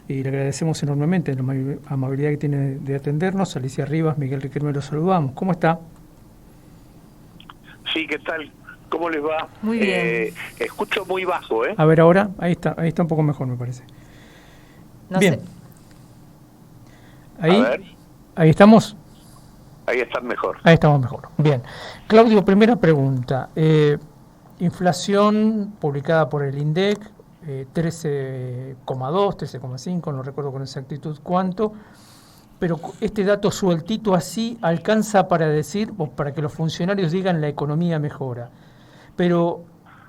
y le agradecemos enormemente la amabilidad que tiene de atendernos. Alicia Rivas, Miguel Riquelme, los saludamos. ¿Cómo está? Sí, ¿qué tal? ¿Cómo les va? Muy bien. Escucho muy bajo, ¿eh? A ver ahora, ahí está un poco mejor, me parece. No Bien. sé. A ver. Ahí estamos. Ahí están mejor. Ahí estamos mejor. Bien. Claudio, primera pregunta. Inflación publicada por el INDEC, 13,2, 13,5, no recuerdo con exactitud cuánto, pero este dato sueltito así alcanza para decir, o para que los funcionarios digan la economía mejora. Pero,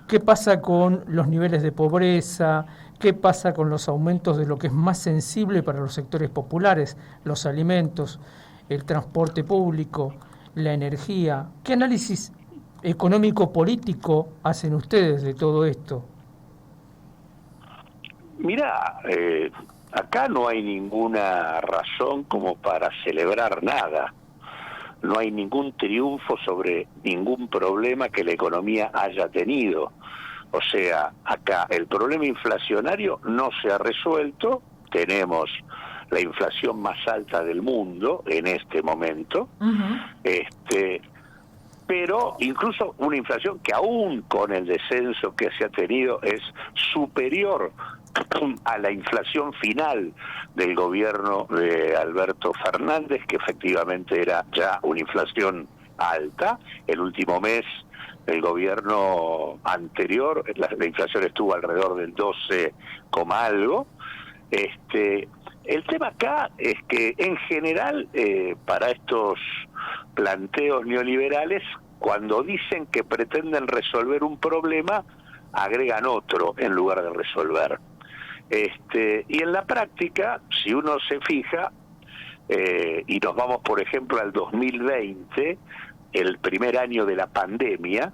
¿qué pasa con los niveles de pobreza? ¿Qué pasa con los aumentos de lo que es más sensible para los sectores populares? Los alimentos, el transporte público, la energía. ¿Qué análisis económico-político hacen ustedes de todo esto? Mira, acá no hay ninguna razón como para celebrar nada. No hay ningún triunfo sobre ningún problema que la economía haya tenido. O sea, acá el problema inflacionario no se ha resuelto. Tenemos la inflación más alta del mundo en este momento. Pero incluso una inflación que aún con el descenso que se ha tenido es superior a la inflación final del gobierno de Alberto Fernández, que efectivamente era ya una inflación alta. El último mes del gobierno anterior la inflación estuvo alrededor del 12, algo. El tema acá es que en general para estos planteos neoliberales, cuando dicen que pretenden resolver un problema, agregan otro en lugar de resolver. Y en la práctica, si uno se fija, y nos vamos por ejemplo al 2020, el primer año de la pandemia,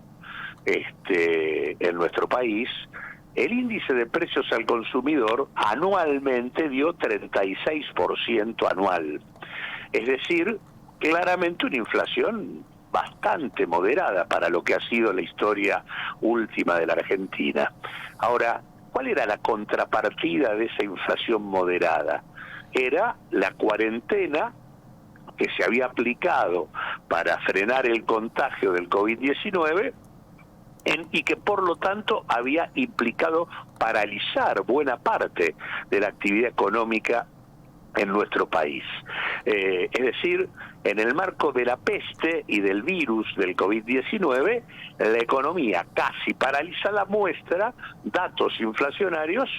en nuestro país, el índice de precios al consumidor anualmente dio 36% anual. Es decir, claramente una inflación bastante moderada para lo que ha sido la historia última de la Argentina. Ahora, ¿cuál era la contrapartida de esa inflación moderada? Era la cuarentena que se había aplicado para frenar el contagio del COVID-19 y que por lo tanto había implicado paralizar buena parte de la actividad económica en nuestro país. Es decir, en el marco de la peste y del virus del COVID-19, la economía casi paralizada muestra datos inflacionarios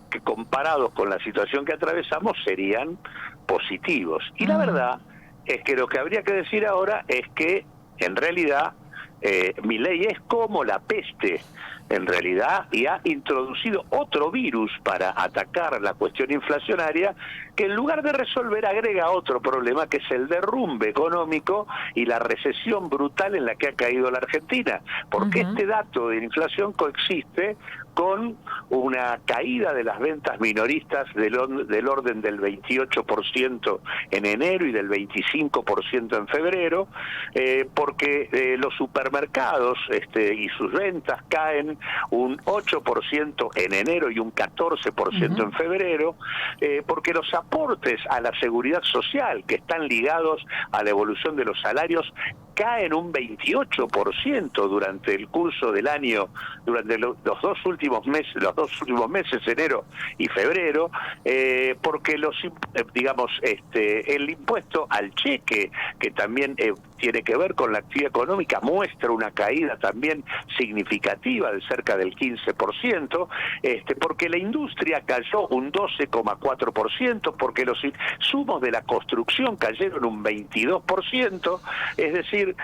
que comparados con la situación que atravesamos serían positivos. Y la verdad es que lo que habría que decir ahora es que en realidad Milei es como la peste en realidad, y ha introducido otro virus para atacar la cuestión inflacionaria, que en lugar de resolver agrega otro problema, que es el derrumbe económico y la recesión brutal en la que ha caído la Argentina, porque este dato de inflación coexiste con una caída de las ventas minoristas del orden del 28% en enero y del 25% en febrero, porque los supermercados y sus ventas caen un 8% en enero y un 14% en febrero, porque los aportes a la seguridad social que están ligados a la evolución de los salarios caen un 28% durante el curso del año, durante los dos últimos meses, enero y febrero, porque el impuesto al cheque, que también tiene que ver con la actividad económica, muestra una caída también significativa de cerca del 15%, porque la industria cayó un 12,4%, porque los insumos de la construcción cayeron un 22%, es decir,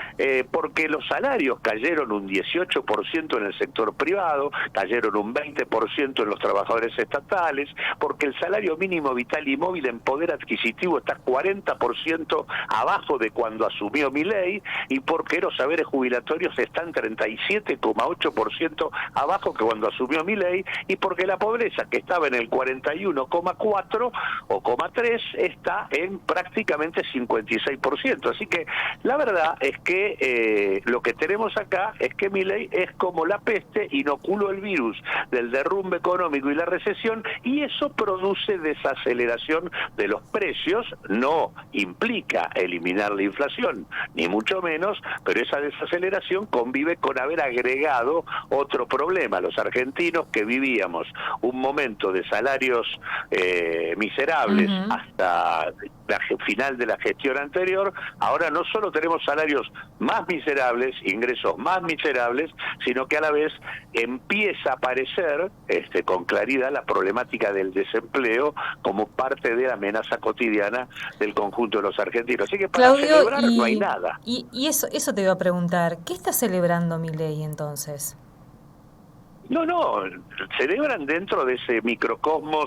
porque los salarios cayeron un 18% en el sector privado, cayeron un 20% en los trabajadores estatales, porque el salario mínimo vital y móvil en poder adquisitivo está 40% abajo de cuando asumió Milei, y porque los saberes jubilatorios están 37,8% abajo que cuando asumió Milei, y porque la pobreza, que estaba en el 41,4 o 3, está en prácticamente 56%. Así que la verdad es es que lo que tenemos acá es que Milei es como la peste, inoculó el virus del derrumbe económico y la recesión, y eso produce desaceleración de los precios. No implica eliminar la inflación, ni mucho menos, pero esa desaceleración convive con haber agregado otro problema. Los argentinos que vivíamos un momento de salarios miserables hasta la final de la gestión anterior, ahora no solo tenemos salarios más miserables, ingresos más miserables, sino que a la vez empieza a aparecer con claridad la problemática del desempleo como parte de la amenaza cotidiana del conjunto de los argentinos. Así que para celebrar no hay nada. Y eso te iba a preguntar, ¿qué está celebrando Milei entonces? No, celebran dentro de ese microcosmos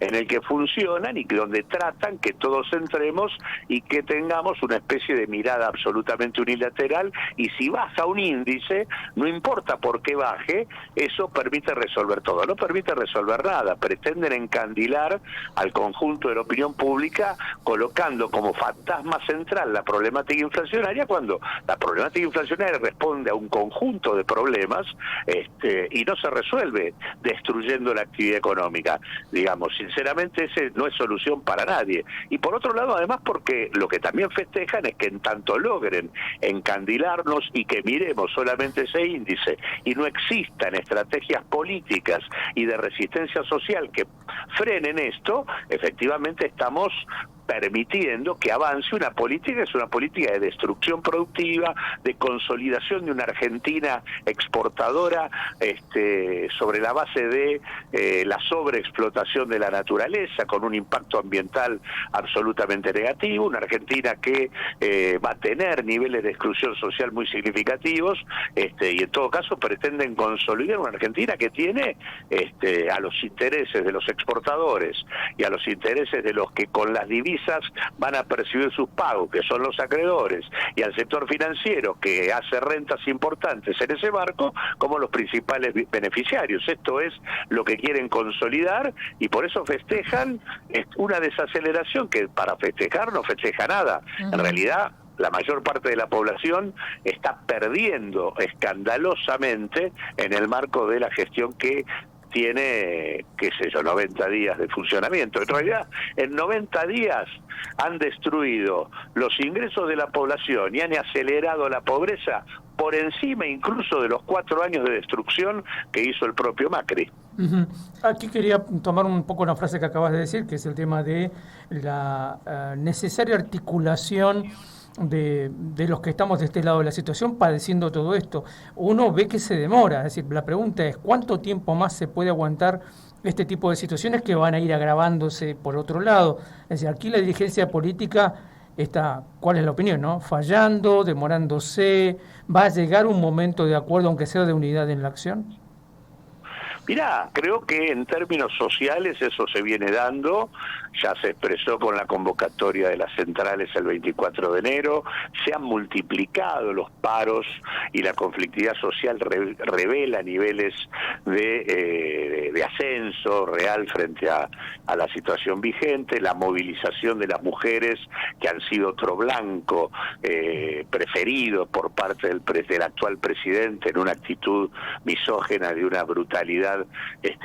en el que funcionan y que donde tratan que todos entremos y que tengamos una especie de mirada absolutamente unilateral, y si baja un índice, no importa por qué baje, eso permite resolver todo. No permite resolver nada, pretenden encandilar al conjunto de la opinión pública colocando como fantasma central la problemática inflacionaria, cuando la problemática inflacionaria responde a un conjunto de problemas y no se resuelve destruyendo la actividad económica. Digamos, sinceramente ese no es solución para nadie. Y por otro lado, además, porque lo que también festejan es que en tanto logren encandilarnos y que miremos solamente ese índice y no existan estrategias políticas y de resistencia social que frenen esto, efectivamente estamos permitiendo que avance una política, es una política de destrucción productiva, de consolidación de una Argentina exportadora sobre la base de la sobreexplotación de la naturaleza, con un impacto ambiental absolutamente negativo, una Argentina que va a tener niveles de exclusión social muy significativos, y en todo caso pretenden consolidar una Argentina que tiene a los intereses de los exportadores y a los intereses de los que con las divisas van a percibir sus pagos, que son los acreedores, y al sector financiero, que hace rentas importantes en ese marco, como los principales beneficiarios. Esto es lo que quieren consolidar, y por eso festejan una desaceleración que para festejar no festeja nada. En realidad, la mayor parte de la población está perdiendo escandalosamente en el marco de la gestión que tiene, 90 días de funcionamiento. En realidad, en 90 días han destruido los ingresos de la población y han acelerado la pobreza por encima incluso de los 4 años de destrucción que hizo el propio Macri. Aquí quería tomar un poco una frase que acabas de decir, que es el tema de la necesaria articulación de los que estamos de este lado de la situación padeciendo todo esto. Uno ve que se demora, es decir, la pregunta es ¿cuánto tiempo más se puede aguantar este tipo de situaciones que van a ir agravándose por otro lado? Es decir, aquí la dirigencia política está, ¿cuál es la opinión, no? Fallando, demorándose, ¿va a llegar un momento de acuerdo, aunque sea de unidad en la acción? Mirá, creo que en términos sociales eso se viene dando, ya se expresó con la convocatoria de las centrales el 24 de enero, se han multiplicado los paros y la conflictividad social revela niveles de ascenso real frente a la situación vigente, la movilización de las mujeres que han sido otro blanco preferido por parte del actual presidente en una actitud misógena de una brutalidad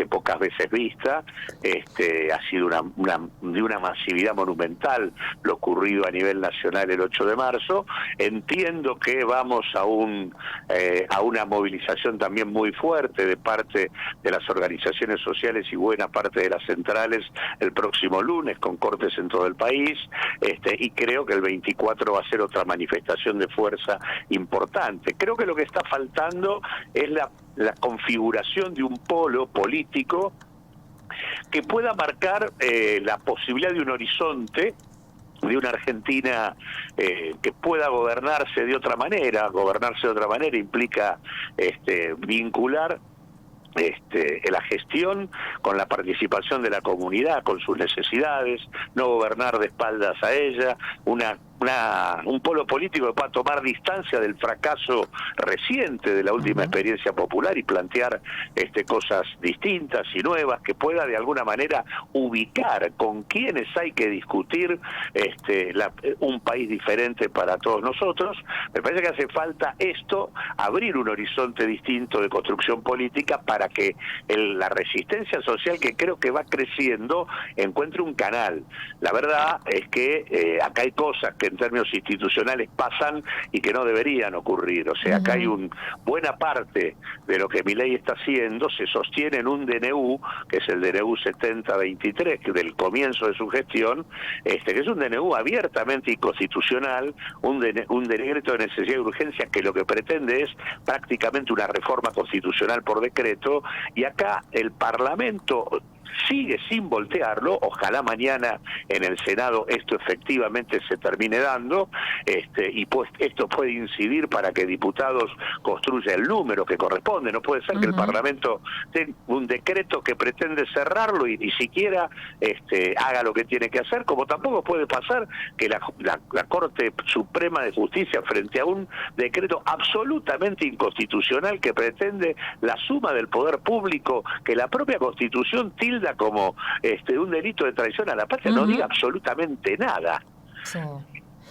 pocas veces vista. Ha sido de una masividad monumental lo ocurrido a nivel nacional el 8 de marzo. Entiendo que vamos a una movilización también muy fuerte de parte de las organizaciones sociales y buena parte de las centrales el próximo lunes, con cortes en todo el país, y creo que el 24 va a ser otra manifestación de fuerza importante. Creo que lo que está faltando es la configuración de un polo político que pueda marcar la posibilidad de un horizonte de una Argentina que pueda gobernarse de otra manera. Gobernarse de otra manera implica vincular la gestión con la participación de la comunidad, con sus necesidades, no gobernar de espaldas a ella, una un polo político que pueda tomar distancia del fracaso reciente de la última experiencia popular y plantear cosas distintas y nuevas, que pueda de alguna manera ubicar con quiénes hay que discutir un país diferente para todos nosotros. Me parece que hace falta esto, abrir un horizonte distinto de construcción política para que la resistencia social, que creo que va creciendo, encuentre un canal. La verdad es que acá hay cosas que en términos institucionales pasan y que no deberían ocurrir. O sea, acá hay buena parte de lo que Milei está haciendo se sostiene en un DNU, que es el DNU 7023, que del comienzo de su gestión, que es un DNU abiertamente inconstitucional, un decreto de necesidad y urgencia que lo que pretende es prácticamente una reforma constitucional por decreto, y acá el Parlamento sigue sin voltearlo. Ojalá mañana en el Senado esto efectivamente se termine dando, y pues esto puede incidir para que diputados construyan el número que corresponde. No puede ser que el Parlamento tenga un decreto que pretende cerrarlo y ni siquiera haga lo que tiene que hacer, como tampoco puede pasar que la Corte Suprema de Justicia, frente a un decreto absolutamente inconstitucional que pretende la suma del poder público, que la propia Constitución tilda como un delito de traición a la patria, no diga absolutamente nada. Sí.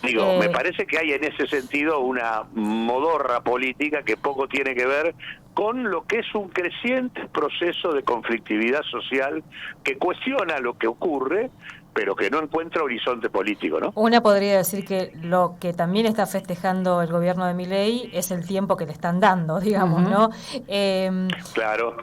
Digo, me parece que hay en ese sentido una modorra política que poco tiene que ver con lo que es un creciente proceso de conflictividad social que cuestiona lo que ocurre, pero que no encuentra horizonte político, ¿no? Una podría decir que lo que también está festejando el gobierno de Milei es el tiempo que le están dando, digamos, ¿no? Claro.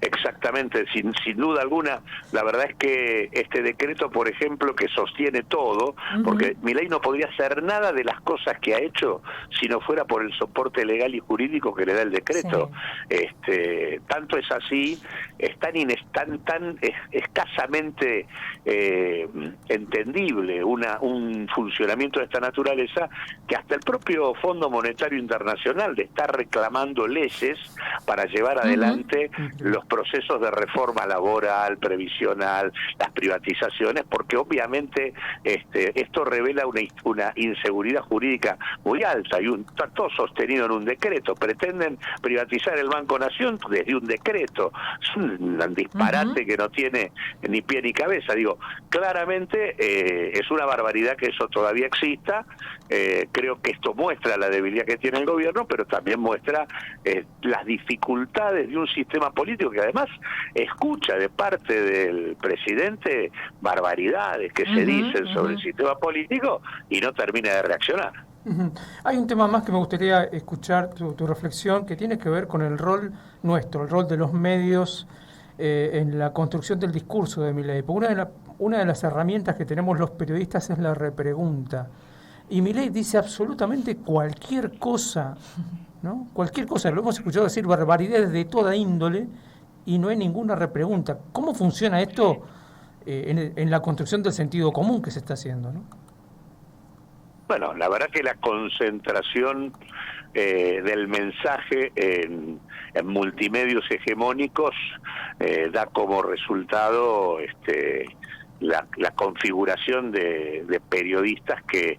Exactamente, sin duda alguna. La verdad es que este decreto, por ejemplo, que sostiene todo, porque Milei no podría hacer nada de las cosas que ha hecho si no fuera por el soporte legal y jurídico que le da el decreto. Sí. Tanto es así, es tan escasamente entendible un funcionamiento de esta naturaleza, que hasta el propio Fondo Monetario Internacional le está reclamando leyes para llevar adelante los procesos de reforma laboral, previsional, las privatizaciones, porque obviamente esto revela una inseguridad jurídica muy alta, y está todo sostenido en un decreto. Pretenden privatizar el Banco Nación desde un decreto. Es un disparate que no tiene ni pie ni cabeza. Digo, claramente es una barbaridad que eso todavía exista. Creo que esto muestra la debilidad que tiene el gobierno, pero también muestra las dificultades de un sistema político que además escucha de parte del presidente barbaridades que se dicen sobre el sistema político y no termina de reaccionar. Hay un tema más que me gustaría escuchar tu reflexión, que tiene que ver con el rol nuestro, el rol de los medios en la construcción del discurso de Milei. Porque una de las herramientas que tenemos los periodistas es la repregunta. Y Milei dice absolutamente cualquier cosa, ¿no? Cualquier cosa. Lo hemos escuchado decir barbaridades de toda índole y no hay ninguna repregunta. ¿Cómo funciona esto en la construcción del sentido común que se está haciendo, ¿no? Bueno, la verdad que la concentración del mensaje en multimedios hegemónicos da como resultado la configuración de periodistas que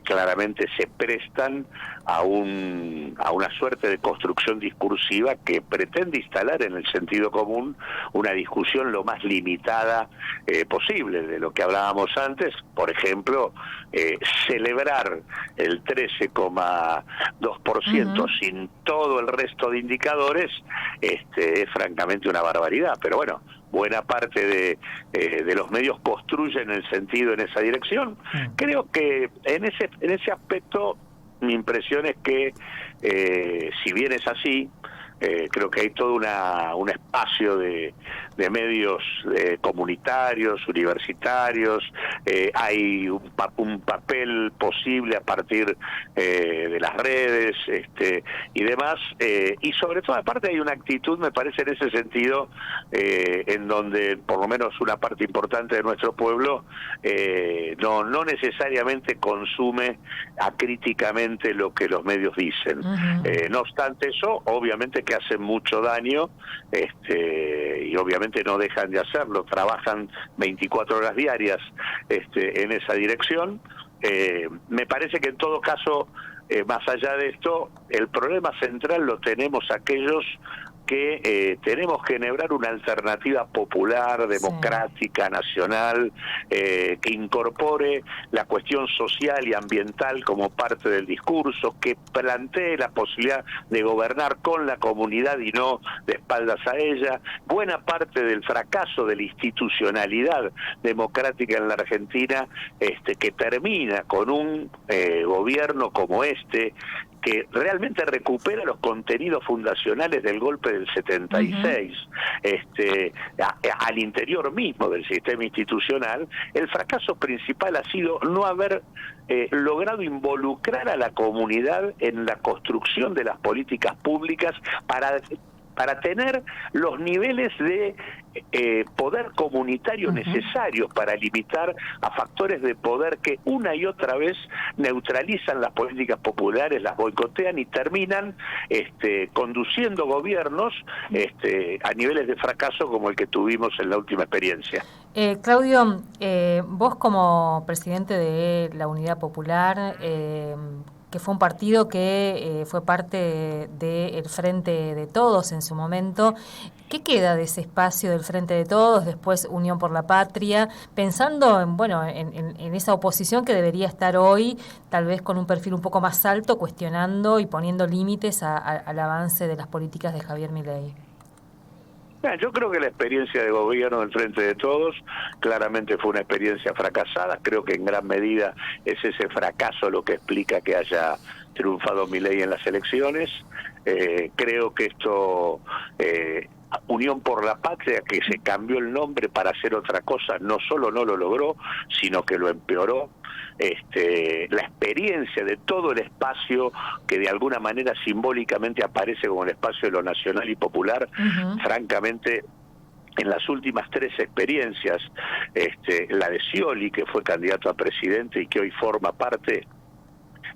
claramente se prestan a una suerte de construcción discursiva que pretende instalar en el sentido común una discusión lo más limitada posible de lo que hablábamos antes. Por ejemplo, celebrar el 13,2% sin todo el resto de indicadores es francamente una barbaridad, pero bueno, buena parte de los medios construyen el sentido en esa dirección. Creo que en ese aspecto mi impresión es que si bien es así, creo que hay todo un espacio de medios comunitarios, universitarios, hay un papel posible a partir de las redes y demás, y sobre todo aparte hay una actitud, me parece, en ese sentido, en donde por lo menos una parte importante de nuestro pueblo no necesariamente consume acríticamente lo que los medios dicen. No obstante eso, obviamente que hacen mucho daño, y obviamente no dejan de hacerlo, trabajan 24 horas diarias en esa dirección, Me parece que en todo caso, más allá de esto, el problema central lo tenemos aquellos que tenemos que enhebrar una alternativa popular, democrática, nacional, que incorpore la cuestión social y ambiental como parte del discurso, que plantee la posibilidad de gobernar con la comunidad y no de espaldas a ella. Buena parte del fracaso de la institucionalidad democrática en la Argentina, que termina con un gobierno como que realmente recupera los contenidos fundacionales del golpe del 76, al interior mismo del sistema institucional. El fracaso principal ha sido no haber logrado involucrar a la comunidad en la construcción de las políticas públicas para tener los niveles de poder comunitario necesarios para limitar a factores de poder que una y otra vez neutralizan las políticas populares, las boicotean y terminan conduciendo gobiernos a niveles de fracaso como el que tuvimos en la última experiencia. Claudio, vos como presidente de la Unidad Popular, que fue un partido que fue parte del Frente de Todos en su momento, ¿qué queda de ese espacio del Frente de Todos, después Unión por la Patria, pensando en esa oposición que debería estar hoy, tal vez con un perfil un poco más alto, cuestionando y poniendo límites al avance de las políticas de Javier Milei? Yo creo que la experiencia de gobierno del Frente de Todos claramente fue una experiencia fracasada. Creo que en gran medida es ese fracaso lo que explica que haya triunfado Milei en las elecciones. Creo que esto, Unión por la Patria, que se cambió el nombre para hacer otra cosa, no solo no lo logró, sino que lo empeoró. La experiencia de todo el espacio que de alguna manera simbólicamente aparece como el espacio de lo nacional y popular, francamente, en las últimas 3 experiencias, la de Scioli, que fue candidato a presidente y que hoy forma parte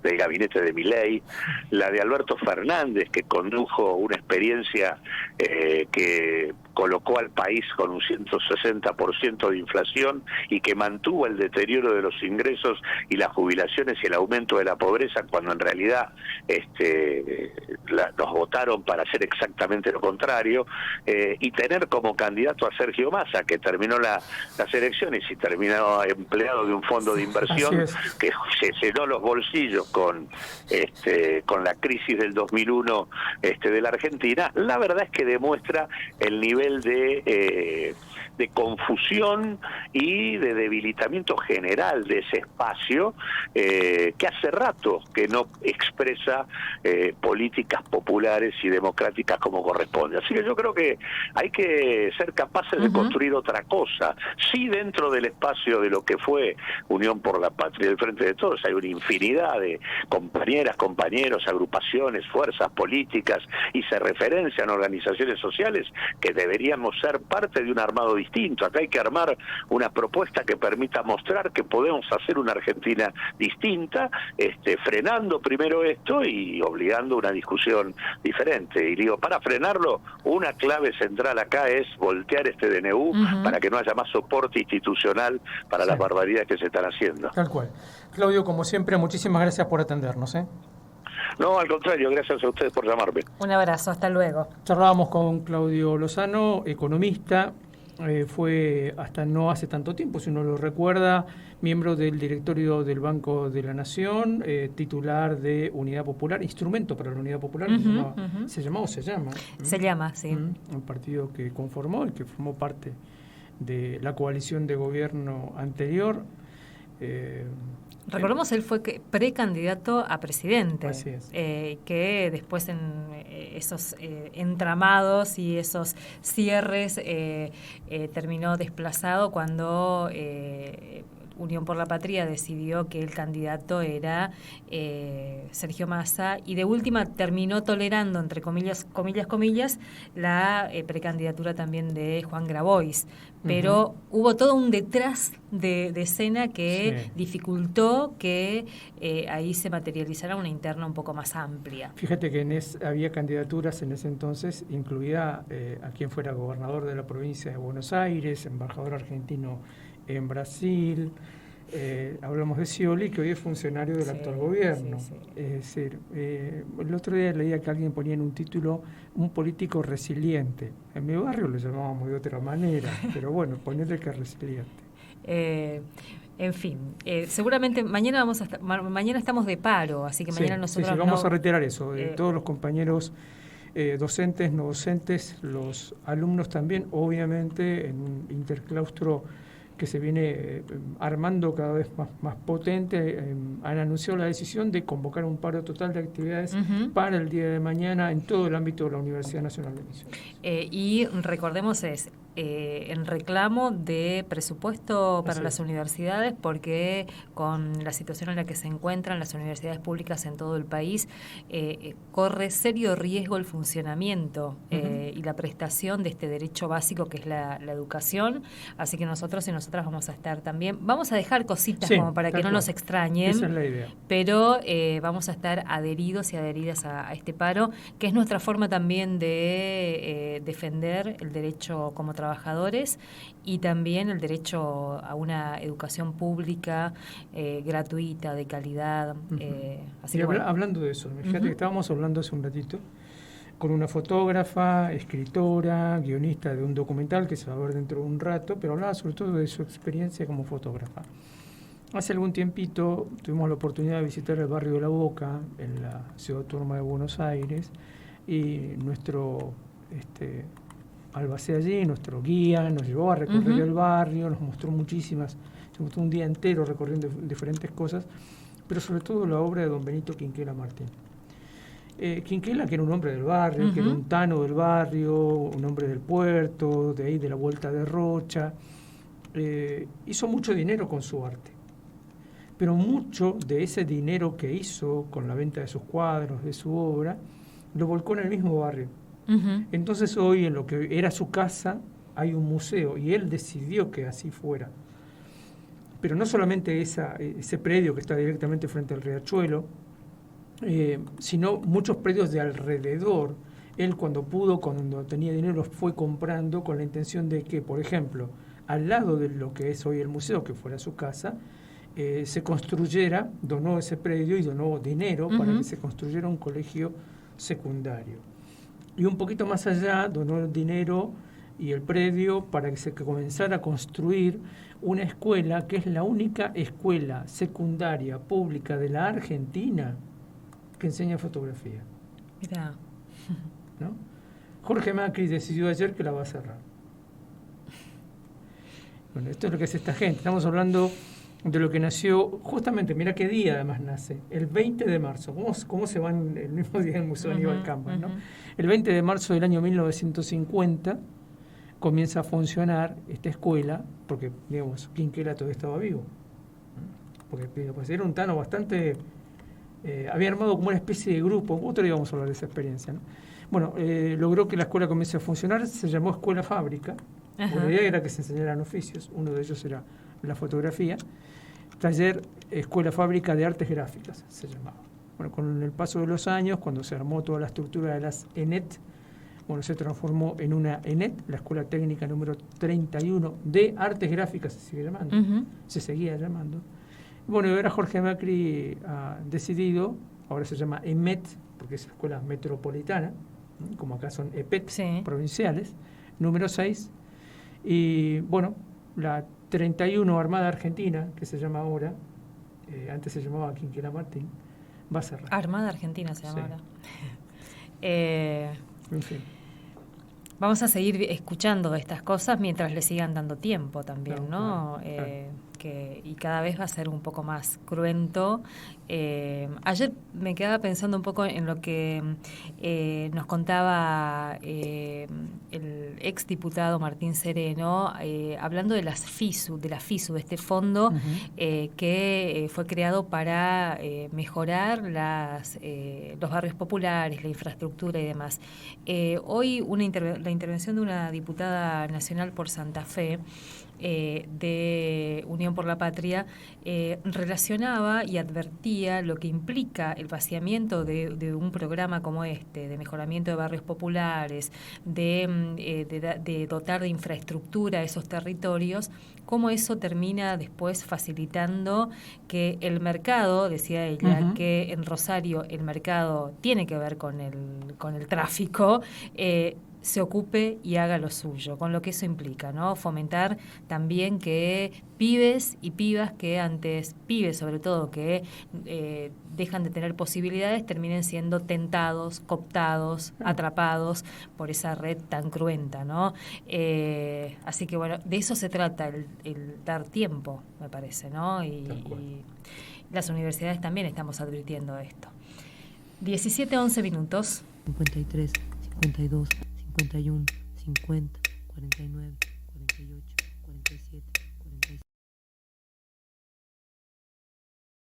del gabinete de Milei, la de Alberto Fernández, que condujo una experiencia que colocó al país con un 160% de inflación y que mantuvo el deterioro de los ingresos y las jubilaciones y el aumento de la pobreza, cuando en realidad nos votaron para hacer exactamente lo contrario, y tener como candidato a Sergio Massa, que terminó las elecciones y terminó empleado de un fondo de inversión que se llenó los bolsillos con la crisis del 2001 de la Argentina. La verdad es que demuestra el nivel de confusión y de debilitamiento general de ese espacio, que hace rato que no expresa políticas populares y democráticas como corresponde. Así que yo creo que hay que ser capaces de construir otra cosa. Sí, dentro del espacio de lo que fue Unión por la Patria y el Frente de Todos hay una infinidad de compañeras, compañeros, agrupaciones, fuerzas políticas, y se referencian organizaciones sociales que deberíamos ser parte de un armado distinto. Acá hay que armar una propuesta que permita mostrar que podemos hacer una Argentina distinta, frenando primero esto y obligando una discusión diferente. Y digo, para frenarlo, una clave central acá es voltear este DNU para que no haya más soporte institucional para las barbaridades que se están haciendo. Tal cual. Claudio, como siempre, muchísimas gracias por atendernos. No, al contrario, gracias a ustedes por llamarme. Un abrazo, hasta luego. Charlábamos con Claudio Lozano, economista, fue hasta no hace tanto tiempo, si uno lo recuerda, miembro del directorio del Banco de la Nación, titular de Unidad Popular, instrumento para la Unidad Popular, se llamaba o se llama. Se llama, sí. Un partido que conformó, el que formó parte de la coalición de gobierno anterior. Recordemos, él fue precandidato a presidente, así es. Que después en esos entramados y esos cierres terminó desplazado cuando Unión por la Patria decidió que el candidato era Sergio Massa, y de última terminó tolerando, entre comillas, la precandidatura también de Juan Grabois. Pero hubo todo un detrás de escena que dificultó que ahí se materializara una interna un poco más amplia. Fíjate que había candidaturas en ese entonces, incluida a quien fuera gobernador de la provincia de Buenos Aires, embajador argentino en Brasil, hablamos de Scioli, que hoy es funcionario del actual gobierno. Sí. Es decir, el otro día leía que alguien ponía en un título un político resiliente. En mi barrio lo llamábamos de otra manera, pero bueno, ponerle que es resiliente. En fin, seguramente mañana mañana estamos de paro, así que mañana nosotros vamos a reiterar eso. Todos los compañeros docentes, no docentes, los alumnos también, obviamente en un interclaustro que se viene armando cada vez más potente, han anunciado la decisión de convocar un paro total de actividades para el día de mañana en todo el ámbito de la Universidad Nacional de Misiones. Y recordemos en reclamo de presupuesto para las universidades, porque con la situación en la que se encuentran las universidades públicas en todo el país, corre serio riesgo el funcionamiento y la prestación de este derecho básico que es la educación. Así que nosotros y nosotras vamos a estar también, vamos a dejar cositas como para que no nos extrañen. Esa es la idea. Pero vamos a estar adheridos y adheridas a este paro, que es nuestra forma también de defender el derecho como trabajadores y también el derecho a una educación pública gratuita, de calidad. Así que, hablando de eso, fíjate que estábamos hablando hace un ratito con una fotógrafa, escritora, guionista de un documental que se va a ver dentro de un rato, pero hablaba sobre todo de su experiencia como fotógrafa. Hace algún tiempito tuvimos la oportunidad de visitar el barrio de La Boca, en la ciudad autónoma de Buenos Aires, y nuestro albacea allí, nuestro guía, nos llevó a recorrer el barrio, nos mostró se mostró un día entero recorriendo diferentes cosas, pero sobre todo la obra de don Benito Quinquela Martín. Quinquela, que era un hombre del barrio, que era un tano del barrio, un hombre del puerto, de ahí de la Vuelta de Rocha, hizo mucho dinero con su arte. Pero mucho de ese dinero que hizo con la venta de sus cuadros, de su obra, lo volcó en el mismo barrio. Entonces hoy en lo que era su casa hay un museo y él decidió que así fuera. Pero no solamente ese predio que está directamente frente al riachuelo, sino muchos predios de alrededor. Él cuando tenía dinero los fue comprando con la intención de que, por ejemplo, al lado de lo que es hoy el museo, que fuera su casa, se construyera, donó ese predio y donó dinero para que se construyera un colegio secundario. Y un poquito más allá donó el dinero y el predio para que se comenzara a construir una escuela que es la única escuela secundaria pública de la Argentina que enseña fotografía. Mirá. ¿No? Jorge Macri decidió ayer que la va a cerrar. Bueno, esto es lo que hace esta gente. Estamos hablando de lo que nació, justamente, mira qué día además nace, el 20 de marzo. ¿Cómo se van el mismo día del Museo Aníbal Campas, ¿no? El 20 de marzo del año 1950 comienza a funcionar esta escuela, porque, digamos, Quinquela todavía estaba vivo. Porque pues, era un tano bastante... había armado como una especie de grupo, otro día vamos a hablar de esa experiencia, ¿no? Bueno, logró que la escuela comience a funcionar, se llamó Escuela Fábrica. La idea era que se enseñaran oficios, uno de ellos era la fotografía. Taller Escuela Fábrica de Artes Gráficas se llamaba. Bueno, con el paso de los años, cuando se armó toda la estructura de las ENET, bueno, se transformó en una ENET, la Escuela Técnica número 31 de Artes Gráficas se sigue llamando, se seguía llamando. Bueno, ahora Jorge Macri ha decidido, ahora se llama EMET, porque es Escuela Metropolitana, como acá son EPET provinciales, número 6, y bueno, la 31 Armada Argentina, que se llama ahora, antes se llamaba Quinquela Martín, va a cerrar. Armada Argentina se llama ahora. En fin. Vamos a seguir escuchando estas cosas mientras le sigan dando tiempo también, ¿no? Claro. Y cada vez va a ser un poco más cruento. Ayer me quedaba pensando un poco en lo que nos contaba el exdiputado Martín Sereno, hablando de las FISU, de este fondo que fue creado para mejorar los barrios populares, la infraestructura y demás. Hoy la intervención de una diputada nacional por Santa Fe de Unión por la Patria relacionaba y advertía lo que implica el vaciamiento de un programa como este, de mejoramiento de barrios populares, de dotar de infraestructura a esos territorios, cómo eso termina después facilitando que el mercado, decía ella, que en Rosario el mercado tiene que ver con el tráfico, se ocupe y haga lo suyo, con lo que eso implica, ¿no? Fomentar también que pibes y pibas que antes, pibes sobre todo, que dejan de tener posibilidades, terminen siendo tentados, cooptados, atrapados por esa red tan cruenta, ¿no? Así que bueno, de eso se trata, el dar tiempo, me parece, ¿no? Y las universidades también estamos advirtiendo esto. 17:11 minutos. 53, 52, 51, 50, 49, 48.